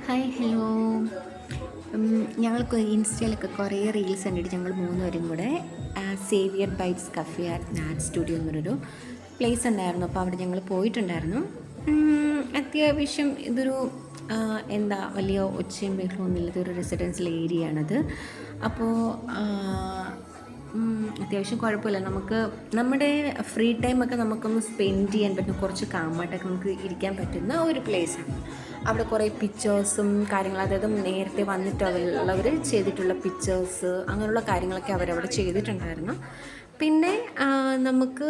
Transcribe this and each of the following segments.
Hi hello. ഞങ്ങൾക്ക് ഇൻസ്റ്റയിലൊക്കെ കുറേ reels കണ്ടിട്ട് ഞങ്ങൾ മൂന്നുപേരും കൂടെ Xavier bites cafe art studio എന്ന് പറഞ്ഞൊരു പ്ലേസ് ഉണ്ടായിരുന്നു. അപ്പോൾ അവിടെ ഞങ്ങൾ പോയിട്ടുണ്ടായിരുന്നു. അത്യാവശ്യം ഇതൊരു വലിയ ഒച്ചയും ബഹളമൊന്നും ഇല്ലാത്ത ഒരു റെസിഡൻഷ്യൽ ഏരിയ ആണത്. അപ്പോൾ അത്യാവശ്യം കുഴപ്പമില്ല. നമുക്ക് നമ്മുടെ ഫ്രീ ടൈമൊക്കെ നമുക്കൊന്ന് സ്പെൻഡ് ചെയ്യാൻ പറ്റുന്ന കുറച്ച് കാമായിട്ടൊക്കെ നമുക്ക് ഇരിക്കാൻ പറ്റുന്ന ഒരു പ്ലേസാണ്. അവിടെ കുറേ പിക്ചേഴ്സും കാര്യങ്ങളും, അതായത് നേരത്തെ വന്നിട്ടുള്ളവർ ചെയ്തിട്ടുള്ള പിക്ചേഴ്സ് അങ്ങനെയുള്ള കാര്യങ്ങളൊക്കെ അവരവിടെ ചെയ്തിട്ടുണ്ടായിരുന്നു. പിന്നെ നമുക്ക്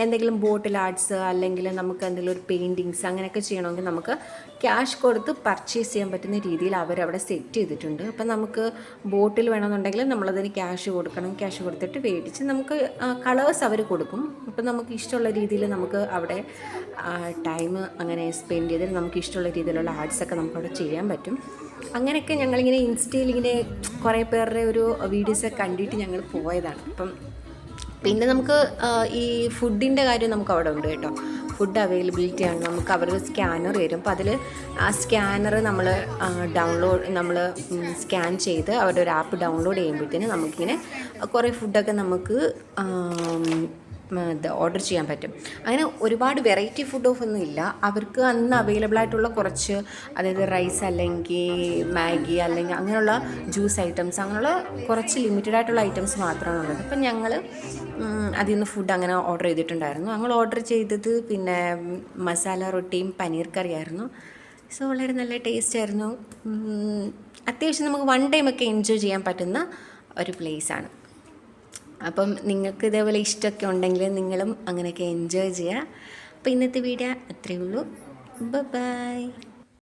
എന്തെങ്കിലും ബോട്ടിൽ ആർട്സ് അല്ലെങ്കിൽ നമുക്ക് എന്തെങ്കിലും ഒരു പെയിൻറ്റിങ്സ് അങ്ങനെയൊക്കെ ചെയ്യണമെങ്കിൽ നമുക്ക് ക്യാഷ് കൊടുത്ത് പർച്ചേസ് ചെയ്യാൻ പറ്റുന്ന രീതിയിൽ അവരവിടെ സെറ്റ് ചെയ്തിട്ടുണ്ട്. അപ്പം നമുക്ക് ബോട്ടിൽ വേണമെന്നുണ്ടെങ്കിൽ നമ്മളതിന് ക്യാഷ് കൊടുക്കണം. ക്യാഷ് കൊടുത്തിട്ട് മേടിച്ച് നമുക്ക് കളേഴ്സ് അവർ കൊടുക്കും. അപ്പം നമുക്ക് ഇഷ്ടമുള്ള രീതിയിൽ നമുക്ക് അവിടെ ടൈം അങ്ങനെ സ്പെൻഡ് ചെയ്തിട്ട് നമുക്ക് ഇഷ്ടമുള്ള രീതിയിലുള്ള ആർട്സൊക്കെ നമുക്കവിടെ ചെയ്യാൻ പറ്റും. അങ്ങനെയൊക്കെ ഞങ്ങളിങ്ങനെ ഇൻസ്റ്റയിൽ ഇങ്ങനെ കുറേ പേരുടെ ഒരു വീഡിയോസൊക്കെ കണ്ടിട്ട് ഞങ്ങൾ പോയതാണ്. അപ്പം പിന്നെ നമുക്ക് ഈ ഫുഡിൻ്റെ കാര്യം നമുക്ക് അവിടെ ഉണ്ട് കേട്ടോ. ഫുഡ് അവൈലബിലിറ്റി ആണ്. നമുക്ക് അവരുടെ സ്കാനർ തരും. അപ്പോൾ അതിൽ ആ സ്കാനർ നമ്മൾ സ്കാൻ ചെയ്ത് അവരുടെ ഒരു ആപ്പ് ഡൗൺലോഡ് ചെയ്യുമ്പോഴത്തേന് നമുക്കിങ്ങനെ കുറേ ഫുഡൊക്കെ നമുക്ക് ഓർഡർ ചെയ്യാൻ പറ്റും. അങ്ങനെ ഒരുപാട് വെറൈറ്റി ഫുഡൊന്നും ഇല്ല. അവർക്ക് അന്ന് അവൈലബിൾ ആയിട്ടുള്ള കുറച്ച്, അതായത് റൈസ് അല്ലെങ്കിൽ മാഗി അല്ലെങ്കിൽ അങ്ങനെയുള്ള ജ്യൂസ് ഐറ്റംസ്, അങ്ങനെയുള്ള കുറച്ച് ലിമിറ്റഡ് ആയിട്ടുള്ള ഐറ്റംസ് മാത്രമാണ് ഉള്ളത്. അപ്പം ഞങ്ങൾ അതിൽ നിന്ന് ഫുഡ് അങ്ങനെ ഓർഡർ ചെയ്തിട്ടുണ്ടായിരുന്നു. ഞങ്ങൾ ഓർഡർ ചെയ്തത് പിന്നെ മസാല റൊട്ടിയും പനീർ കറിയായിരുന്നു. സോ വളരെ നല്ല ടേസ്റ്റ് ആയിരുന്നു. അത്യാവശ്യം നമുക്ക് വൺ ടൈമൊക്കെ എൻജോയ് ചെയ്യാൻ പറ്റുന്ന ഒരു പ്ലേസാണ്. അപ്പം നിങ്ങൾക്ക് ഇതേപോലെ ഇഷ്ടമൊക്കെ ഉണ്ടെങ്കിൽ നിങ്ങളും അങ്ങനെയൊക്കെ എൻജോയ് ചെയ്യുക. അപ്പോൾ ഇന്നത്തെ വീഡിയോ അത്രയേ ഉള്ളൂ. ബൈ.